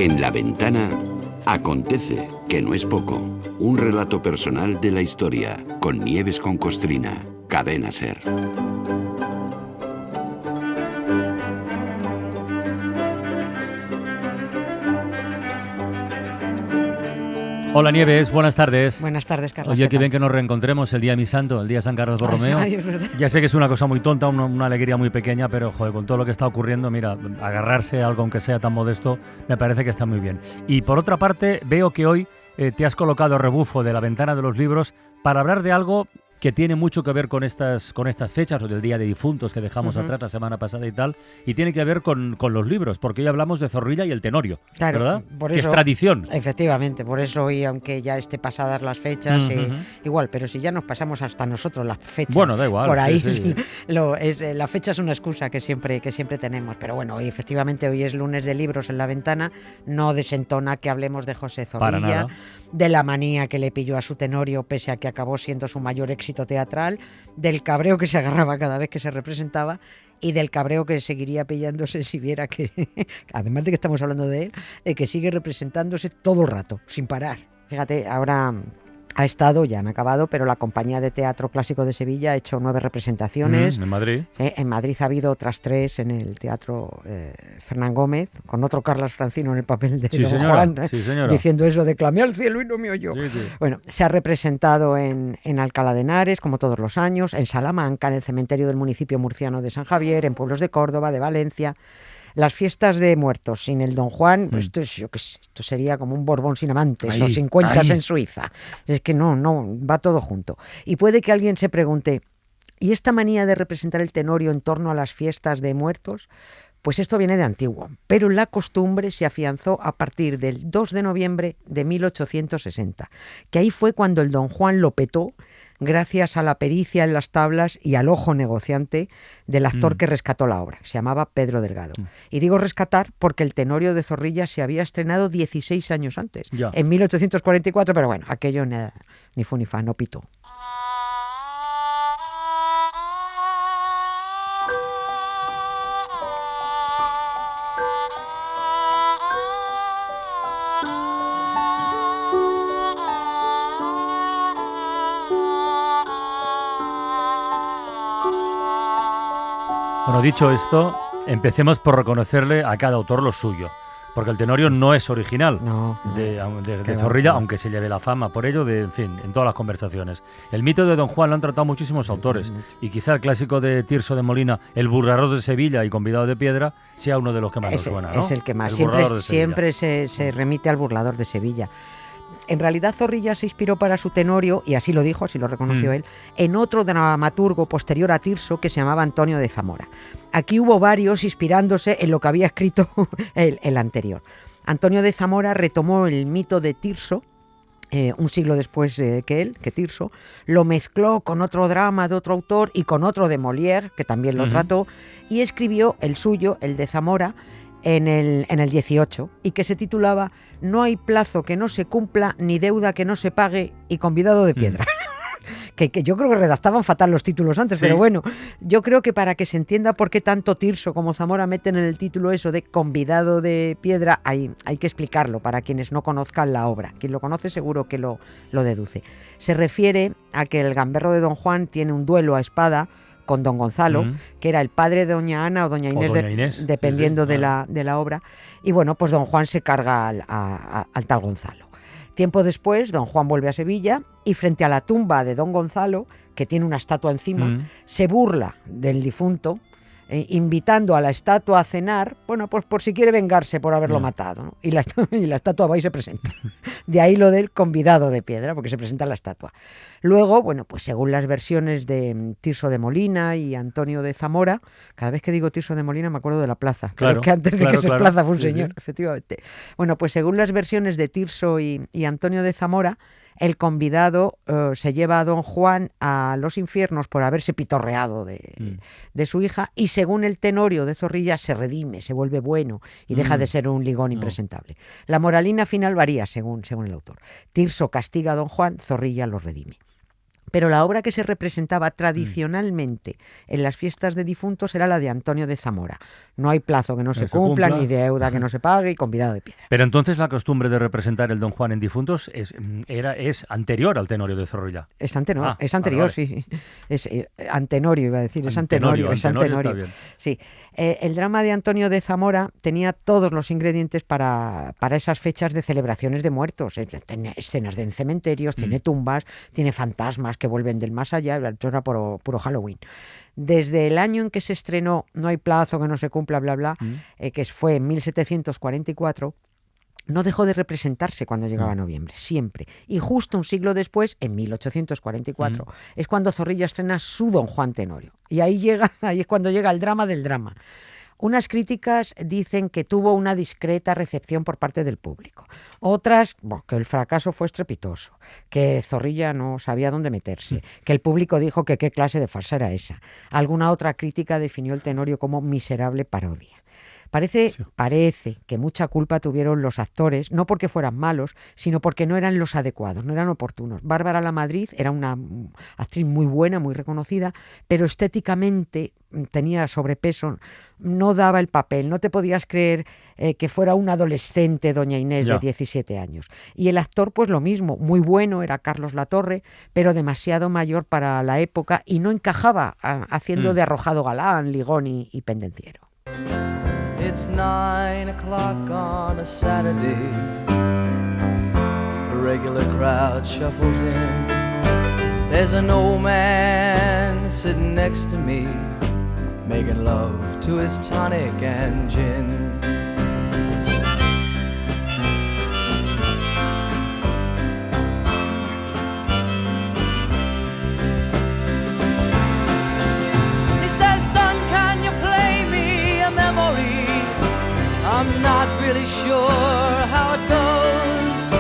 En La Ventana acontece, que no es poco, un relato personal de la historia, con Nieves con Costrina, Cadena SER. Hola Nieves, buenas tardes. Buenas tardes, Carlos. Oye, qué bien que nos reencontremos el día de mi santo, el día de San Carlos Borromeo. Ay, es verdad. Ya sé que es una cosa muy tonta, una alegría muy pequeña, pero joder, con todo lo que está ocurriendo, mira, agarrarse a algo aunque sea tan modesto, me parece que está muy bien. Y por otra parte, veo que hoy te has colocado rebufo de La Ventana de los Libros para hablar de algo que tiene mucho que ver con estas fechas, o del Día de Difuntos que dejamos atrás la semana pasada y tal, y tiene que ver con los libros, porque hoy hablamos de Zorrilla y el Tenorio, Claro, ¿verdad? por Que eso, es tradición. Efectivamente, por eso hoy, aunque ya esté pasadas las fechas, igual, pero si ya nos pasamos hasta nosotros las fechas, Bueno, da igual. por ahí, Sí. la fecha es una excusa que siempre tenemos, pero bueno, hoy efectivamente hoy es lunes de libros en La Ventana, no desentona que hablemos de José Para Zorrilla, nada. de la manía que le pilló a su Tenorio pese a que acabó siendo su mayor éxito teatral, del cabreo que se agarraba cada vez que se representaba y del cabreo que seguiría pillándose si viera que, además de que estamos hablando de él, que sigue representándose todo el rato, sin parar. Fíjate, ahora ha estado, ya han acabado, pero la Compañía de Teatro Clásico de Sevilla ha hecho 9 representaciones. En Madrid. En Madrid ha habido otras 3 en el Teatro Fernán Gómez, con otro Carlos Francino en el papel de Don Juan, Sí, señora. diciendo eso de clamé al cielo y no me oyó. Sí. Bueno, se ha representado en Alcalá de Henares, como todos los años, en Salamanca, en el cementerio del municipio murciano de San Javier, en pueblos de Córdoba, de Valencia. Las fiestas de muertos sin el Don Juan, pues esto, yo qué sé, esto sería como un Borbón sin amantes, Ahí, o sin cuentas ahí. en Suiza. Es que no, va todo junto. Y puede que alguien se pregunte, ¿y esta manía de representar el Tenorio en torno a las fiestas de muertos? Pues esto viene de antiguo, pero la costumbre se afianzó a partir del 2 de noviembre de 1860, que ahí fue cuando el Don Juan lo petó gracias a la pericia en las tablas y al ojo negociante del actor que rescató la obra, que se llamaba Pedro Delgado. Y digo rescatar porque el Tenorio de Zorrilla se había estrenado 16 años antes, Ya. en 1844, pero bueno, aquello ni fu ni fa, no pitó. Bueno, dicho esto, empecemos por reconocerle a cada autor lo suyo, porque el Tenorio no es original No, de Qué Zorrilla, va. aunque se lleve la fama por ello, en fin, en todas las conversaciones. El mito de Don Juan lo han tratado muchísimos autores, y quizá el clásico de Tirso de Molina, El burlador de Sevilla y Convidado de Piedra, sea uno de los que más nos suena, ¿no? Es el que más. El burlador de Siempre se remite al burlador de Sevilla. En realidad Zorrilla se inspiró para su Tenorio, y así lo dijo, así lo reconoció él, en otro dramaturgo posterior a Tirso que se llamaba Antonio de Zamora. Aquí hubo varios inspirándose en lo que había escrito el anterior. Antonio de Zamora retomó el mito de Tirso, un siglo después que Tirso, lo mezcló con otro drama de otro autor y con otro de Molière, que también lo trató, y escribió el suyo, el de Zamora, en el 18, y que se titulaba No hay plazo que no se cumpla, ni deuda que no se pague, y convidado de piedra. Que yo creo que redactaban fatal los títulos antes, Sí. pero bueno, yo creo que para que se entienda por qué tanto Tirso como Zamora meten en el título eso de convidado de piedra, hay que explicarlo para quienes no conozcan la obra. Quien lo conoce seguro que lo deduce. Se refiere a que el gamberro de Don Juan tiene un duelo a espada con Don Gonzalo, que era el padre de Doña Ana o Doña Inés, Doña Inés, dependiendo sí, claro. de la obra. Y bueno, pues Don Juan se carga al tal Gonzalo. Tiempo después, Don Juan vuelve a Sevilla y frente a la tumba de Don Gonzalo, que tiene una estatua encima, se burla del difunto, invitando a la estatua a cenar, bueno, pues por si quiere vengarse por haberlo matado, ¿no? Y la estatua va y se presenta. De ahí lo del convidado de piedra, porque se presenta la estatua. Luego, bueno, pues según las versiones de Tirso de Molina y Antonio de Zamora, cada vez que digo Tirso de Molina me acuerdo de la plaza, Claro, que antes de claro, que se claro. plaza fue un Sí, señor, sí. efectivamente. Bueno, pues según las versiones de Tirso y Antonio de Zamora, el convidado se lleva a Don Juan a los infiernos por haberse pitorreado de su hija, y según el Tenorio de Zorrilla se redime, se vuelve bueno y deja de ser un ligón impresentable. La moralina final varía según el autor. Tirso castiga a Don Juan, Zorrilla lo redime. Pero la obra que se representaba tradicionalmente en las fiestas de difuntos era la de Antonio de Zamora. No hay plazo que no se cumpla, ni deuda que no se pague y convidado de piedra. Pero entonces la costumbre de representar el Don Juan en difuntos es anterior al Tenorio de Zorrilla. Es anterior, vale. Sí. Es antenorio, iba a decir, es antenorio. Sí. El drama de Antonio de Zamora tenía todos los ingredientes para esas fechas de celebraciones de muertos. Tiene escenas de cementerios, tiene tumbas, tiene fantasmas que vuelven del más allá, esto era puro Halloween. Desde el año en que se estrenó No hay plazo que no se cumpla, bla, bla, que fue en 1744, no dejó de representarse cuando llegaba noviembre, siempre. Y justo un siglo después, en 1844, es cuando Zorrilla estrena su Don Juan Tenorio. Y ahí es cuando llega el drama del drama. Unas críticas dicen que tuvo una discreta recepción por parte del público. Otras, que el fracaso fue estrepitoso, que Zorrilla no sabía dónde meterse, que el público dijo que qué clase de farsa era esa. Alguna otra crítica definió el Tenorio como miserable parodia. Parece que mucha culpa tuvieron los actores, no porque fueran malos, sino porque no eran los adecuados, no eran oportunos. Bárbara Lamadrid era una actriz muy buena, muy reconocida, pero estéticamente tenía sobrepeso, no daba el papel, no te podías creer que fuera una adolescente doña Inés de 17 años. Y el actor, pues lo mismo, muy bueno, era Carlos Latorre, pero demasiado mayor para la época y no encajaba haciendo de arrojado galán, ligón y pendenciero. It's 9 o'clock on a Saturday. A regular crowd shuffles in. There's an old man sitting next to me, making love to his tonic and gin. He says, son, can you play me a memory? I'm not really sure how it goes,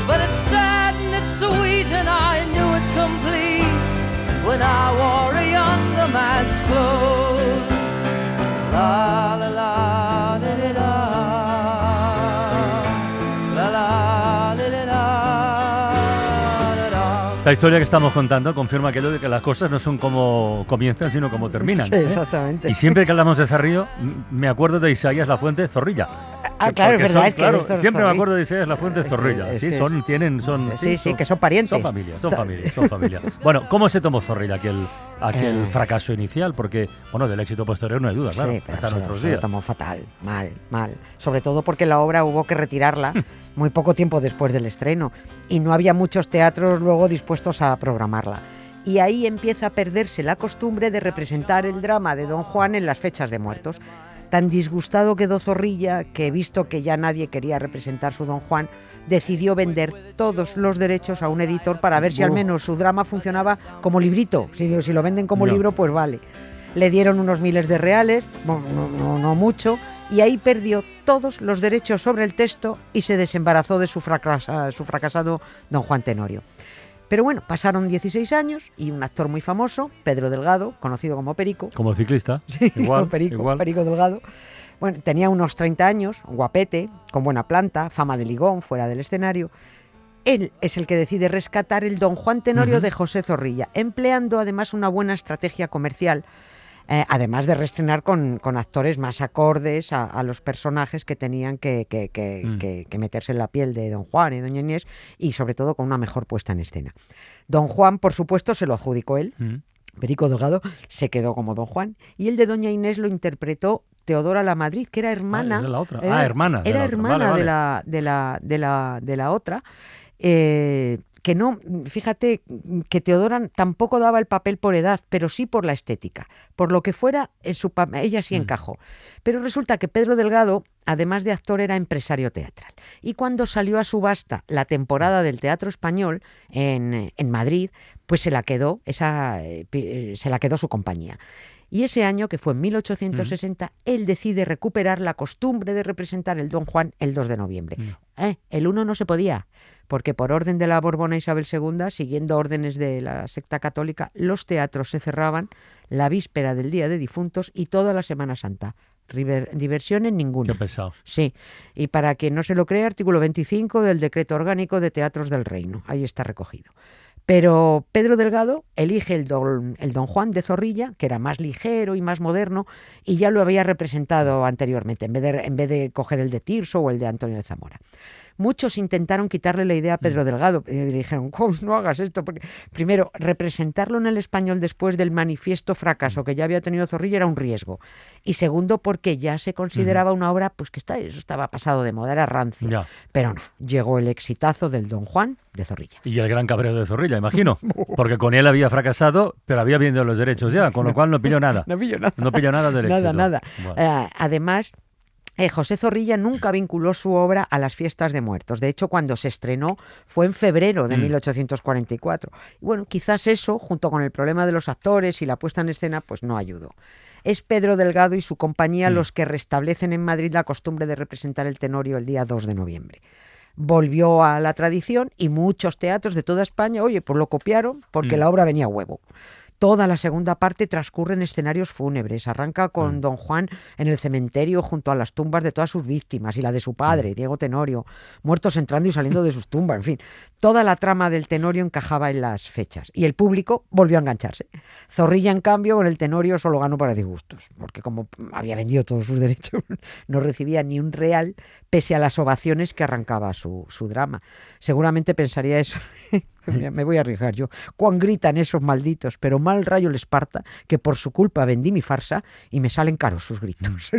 but it's sad and it's sweet and I knew it complete when I wore a younger man's clothes. La la la la la la la la la. La historia que estamos contando confirma aquello de que las cosas no son como comienzan, sino como terminan. Sí, exactamente. Y siempre que hablamos de Sarrío, me acuerdo de Isaías Lafuente Zorrilla. Claro, es verdad, siempre me acuerdo de Isaías Lafuente Zorrilla. Sí, que son parientes. Son familia. Bueno, ¿cómo se tomó Zorrilla aquel fracaso inicial? Porque, bueno, del éxito posterior no hay duda, claro, hasta nuestros días. Se lo tomó fatal, mal. Sobre todo porque la obra hubo que retirarla muy poco tiempo después del estreno y no había muchos teatros luego dispuestos a programarla. Y ahí empieza a perderse la costumbre de representar el drama de Don Juan en las fechas de muertos. Tan disgustado quedó Zorrilla que, visto que ya nadie quería representar su Don Juan, decidió vender todos los derechos a un editor para ver si al menos su drama funcionaba como librito. Si lo venden como libro, pues vale. Le dieron unos miles de reales, no mucho, y ahí perdió todos los derechos sobre el texto y se desembarazó de su fracasado Don Juan Tenorio. Pero bueno, pasaron 16 años y un actor muy famoso, Pedro Delgado, conocido como Perico. Como ciclista. Sí, igual. Perico Delgado. Bueno, tenía unos 30 años, guapete, con buena planta, fama de ligón fuera del escenario. Él es el que decide rescatar el Don Juan Tenorio de José Zorrilla, empleando además una buena estrategia comercial, además de reestrenar con actores más acordes a los personajes que tenían que meterse en la piel de Don Juan y Doña Inés, y sobre todo con una mejor puesta en escena. Don Juan, por supuesto, se lo adjudicó él. Perico Delgado se quedó como Don Juan y el de Doña Inés lo interpretó Teodora Lamadrid, que era hermana. Era la otra. Hermana. Era hermana de la otra. Que no, fíjate que Teodora tampoco daba el papel por edad, pero sí por la estética. Por lo que fuera, ella sí encajó. Pero resulta que Pedro Delgado, además de actor, era empresario teatral. Y cuando salió a subasta la temporada del Teatro Español en Madrid, pues se la quedó su compañía. Y ese año, que fue en 1860, él decide recuperar la costumbre de representar el Don Juan el 2 de noviembre. El 1 no se podía, porque por orden de la Borbona Isabel II, siguiendo órdenes de la secta católica, los teatros se cerraban la víspera del Día de Difuntos y toda la Semana Santa. Diversiones ninguna. Qué pesados. Sí, y para quien no se lo cree, artículo 25 del Decreto Orgánico de Teatros del Reino, ahí está recogido. Pero Pedro Delgado elige el Don Juan de Zorrilla, que era más ligero y más moderno, y ya lo había representado anteriormente, en vez de coger el de Tirso o el de Antonio de Zamora. Muchos intentaron quitarle la idea a Pedro Delgado y le dijeron, ¿cómo no hagas esto? Porque, primero, representarlo en el español después del manifiesto fracaso que ya había tenido Zorrilla era un riesgo. Y segundo, porque ya se consideraba una obra pues que eso estaba pasado de moda, era rancio. Ya. Pero no, llegó el exitazo del Don Juan de Zorrilla. Y el gran cabreo de Zorrilla, imagino. Porque con él había fracasado, pero había vendido los derechos ya, con lo cual no pilló nada. No pilló nada. No pilló nada del éxito. Nada. Bueno. Además, José Zorrilla nunca vinculó su obra a las fiestas de muertos. De hecho, cuando se estrenó fue en febrero de 1844. Y bueno, quizás eso, junto con el problema de los actores y la puesta en escena, pues no ayudó. Es Pedro Delgado y su compañía los que restablecen en Madrid la costumbre de representar el Tenorio el día 2 de noviembre. Volvió a la tradición y muchos teatros de toda España, pues lo copiaron porque la obra venía a huevo. Toda la segunda parte transcurre en escenarios fúnebres. Arranca con Don Juan en el cementerio junto a las tumbas de todas sus víctimas y la de su padre, Diego Tenorio, muertos entrando y saliendo de sus tumbas. En fin, toda la trama del Tenorio encajaba en las fechas y el público volvió a engancharse. Zorrilla, en cambio, con el Tenorio solo ganó para disgustos, porque como había vendido todos sus derechos, no recibía ni un real pese a las ovaciones que arrancaba su drama. Seguramente pensaría eso. Me voy a arriesgar yo. Cuán gritan esos malditos, pero mal rayo les parta, que por su culpa vendí mi farsa y me salen caros sus gritos.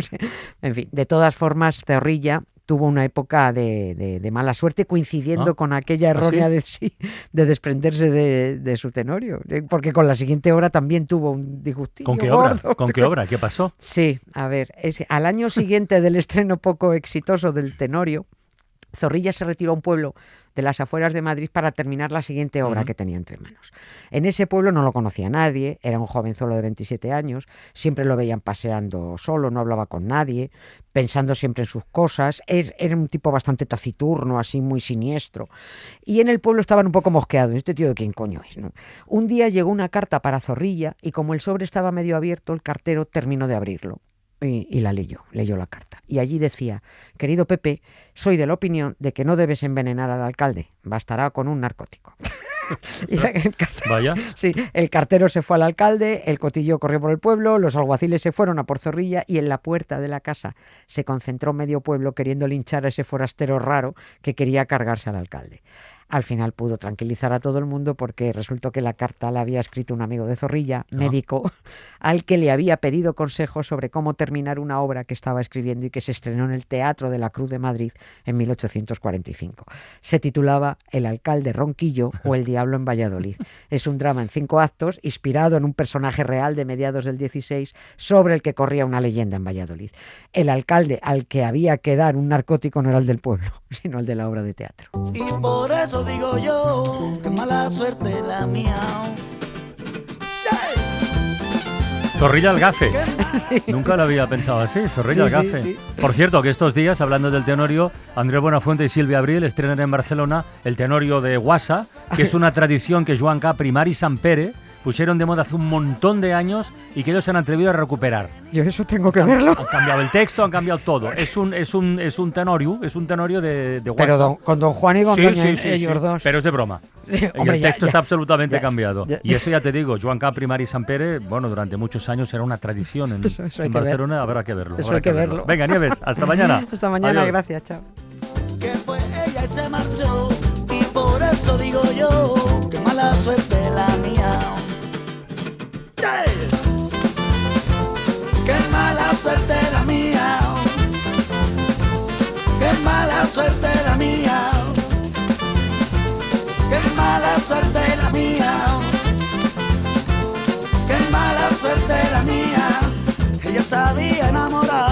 En fin, de todas formas, Zorrilla tuvo una época de mala suerte coincidiendo con aquella errónea de desprenderse de su Tenorio, porque con la siguiente obra también tuvo un disgustillo. ¿Con qué gordo. obra? ¿Con qué obra? ¿Qué pasó? Sí, a ver, al año siguiente del estreno poco exitoso del Tenorio, Zorrilla se retiró a un pueblo de las afueras de Madrid para terminar la siguiente obra que tenía entre manos. En ese pueblo no lo conocía nadie, era un jovenzuelo de 27 años, siempre lo veían paseando solo, no hablaba con nadie, pensando siempre en sus cosas, era un tipo bastante taciturno, así muy siniestro, y en el pueblo estaban un poco mosqueados, ¿este tío de quién coño es? ¿No? Un día llegó una carta para Zorrilla y como el sobre estaba medio abierto, el cartero terminó de abrirlo. Y la leyó la carta. Y allí decía, querido Pepe, soy de la opinión de que no debes envenenar al alcalde, bastará con un narcótico. Vaya. Sí, el cartero se fue al alcalde, el cotillo corrió por el pueblo, los alguaciles se fueron a por Zorrilla y en la puerta de la casa se concentró medio pueblo queriendo linchar a ese forastero raro que quería cargarse al alcalde. Al final pudo tranquilizar a todo el mundo porque resultó que la carta la había escrito un amigo de Zorrilla, médico, al que le había pedido consejos sobre cómo terminar una obra que estaba escribiendo y que se estrenó en el Teatro de la Cruz de Madrid en 1845. Se titulaba El alcalde Ronquillo o El diablo en Valladolid. Es un drama en 5 actos, inspirado en un personaje real de mediados del 16, sobre el que corría una leyenda en Valladolid. El alcalde al que había que dar un narcótico no era el del pueblo, sino el de la obra de teatro. Y por eso digo yo, que mala suerte la mía. Zorrilla al gafe. Nunca lo había pensado así, Zorrilla al gafe. Sí. Por cierto, que estos días, hablando del Tenorio, Andrés Buenafuente y Silvia Abril estrenan en Barcelona el Tenorio de Guasa, que es una tradición que Joan Capri y Mari Sampere pusieron de moda hace un montón de años y que ellos se han atrevido a recuperar. Yo eso tengo que verlo. Han cambiado el texto, han cambiado todo. Es un tenorio de Guasa. Pero con Don Juan y con Doña ellos dos. Pero es de broma. Sí, Y hombre, el texto está absolutamente ya, cambiado. ya. Y eso ya te digo, Joan Capri y Mari Sampere, bueno, durante muchos años era una tradición en, Eso hay en que ver. Barcelona, habrá que verlo. Eso habrá hay que verlo. Venga, Nieves, hasta mañana. Hasta mañana, Adiós. gracias, chao. Que fue ella y se marchó. Y por eso digo yo, que mala suerte la mía. ¡Qué mala suerte la mía! ¡Qué mala suerte la mía! ¡Qué mala suerte la mía! ¡Qué mala suerte la mía! Ella sabía enamorar.